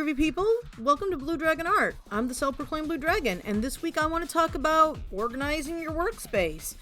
Groovy people, welcome to Blue Dragon Art. I'm the self-proclaimed Blue Dragon, and this week I want to talk about organizing your workspace.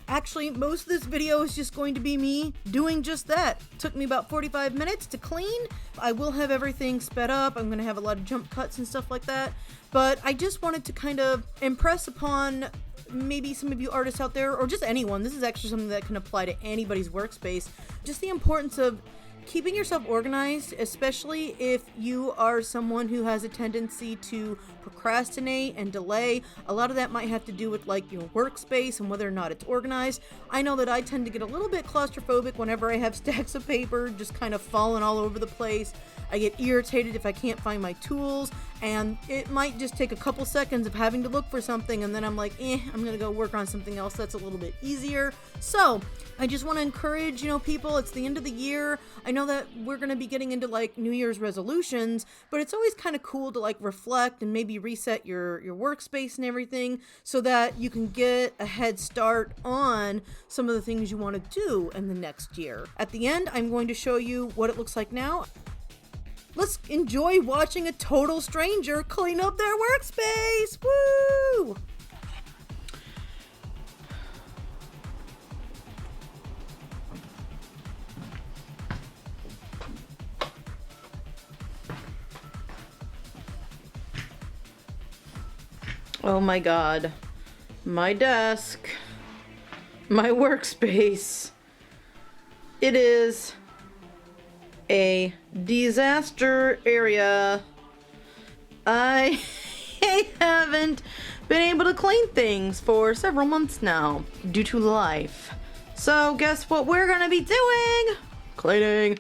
Actually, most of this video is just going to be me doing just that. It took me about 45 minutes to clean. I will have everything sped up. I'm going to have a lot of jump cuts and stuff like that. But I just wanted to kind of impress upon maybe some of you artists out there, or just anyone. This is actually something that can apply to anybody's workspace. Just the importance of keeping yourself organized, especially if you are someone who has a tendency to procrastinate and delay. A lot of that might have to do with like your workspace and whether or not it's organized. I know that I tend to get a little bit claustrophobic whenever I have stacks of paper just kind of falling all over the place. I get irritated if I can't find my tools, and it might just take a couple seconds of having to look for something, and then I'm like, I'm gonna go work on something else that's a little bit easier. So I just want to encourage, people, it's the end of the year. I know that we're going to be getting into like New Year's resolutions, but it's always kind of cool to like reflect and maybe reset your workspace and everything so that you can get a head start on some of the things you want to do in the next year. At the end, I'm going to show you what it looks like now. Let's enjoy watching a total stranger clean up their workspace. Woo! Oh my god. My desk. My workspace. It is a disaster area. I haven't been able to clean things for several months now due to life. So guess what we're gonna be doing? Cleaning.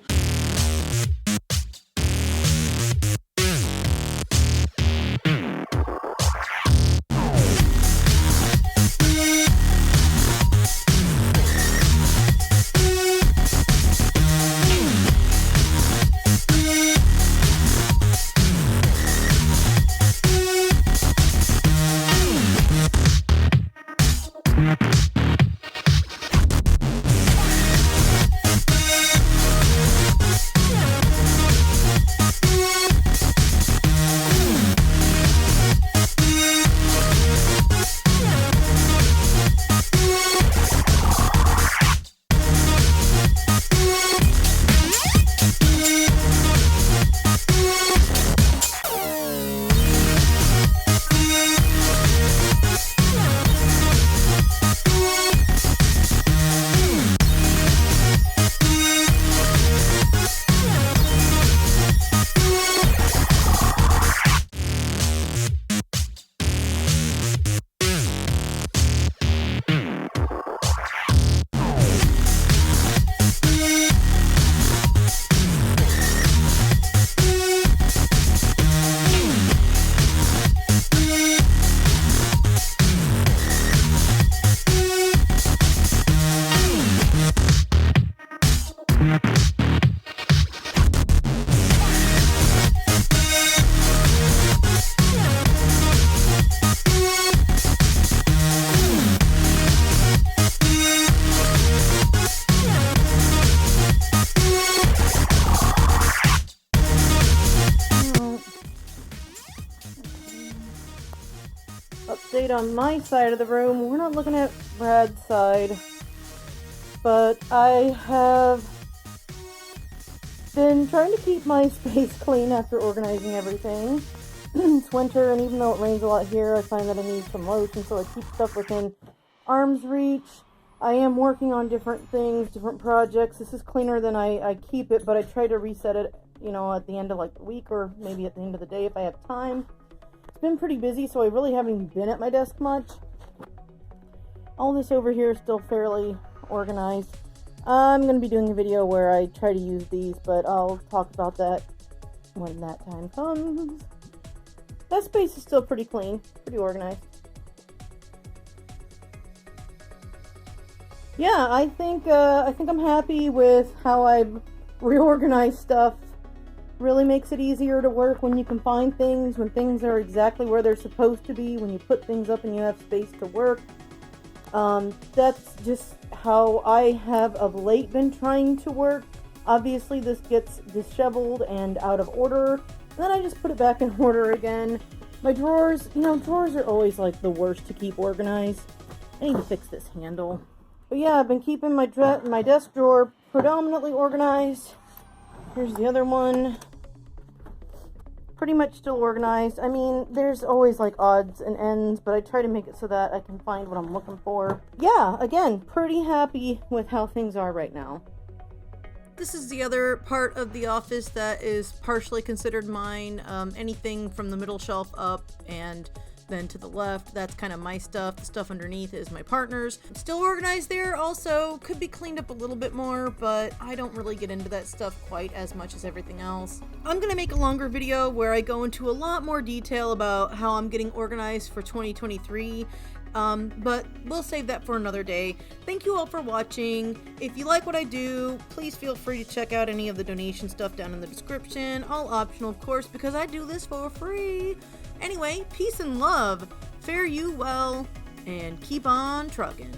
Update on my side of the room. We're not looking at Brad's side, but I have been trying to keep my space clean after organizing everything. It's winter, and even though it rains a lot here, I find that I need some lotion, so I keep stuff within arm's reach. I am working on different things, different projects. This is cleaner than I keep it, but I try to reset it, at the end of like the week, or maybe at the end of the day if I have time. It's been pretty busy, so I really haven't been at my desk much. All this over here is still fairly organized. I'm going to be doing a video where I try to use these, but I'll talk about that when that time comes. That space is still pretty clean, pretty organized. Yeah, I think I'm happy with how I've reorganized stuff. Really makes it easier to work when you can find things, when things are exactly where they're supposed to be, when you put things up and you have space to work. That's just how I have of late been trying to work. Obviously this gets disheveled and out of order Then I just put it back in order again. My drawers, drawers are always like the worst to keep organized. I need to fix this handle. But yeah, I've been keeping my desk drawer predominantly organized. Here's the other one. Pretty much still organized. I mean, there's always like odds and ends, but I try to make it so that I can find what I'm looking for. Yeah, again, pretty happy with how things are right now. This is the other part of the office that is partially considered mine. Anything from the middle shelf up and then to the left, that's kind of my stuff. The stuff underneath is my partner's. Still organized there also. Could be cleaned up a little bit more, but I don't really get into that stuff quite as much as everything else. I'm gonna make a longer video where I go into a lot more detail about how I'm getting organized for 2023. But we'll save that for another day. Thank you all for watching. If you like what I do, please feel free to check out any of the donation stuff down in the description. All optional, of course, because I do this for free. Anyway, peace and love. Fare you well, and keep on trucking.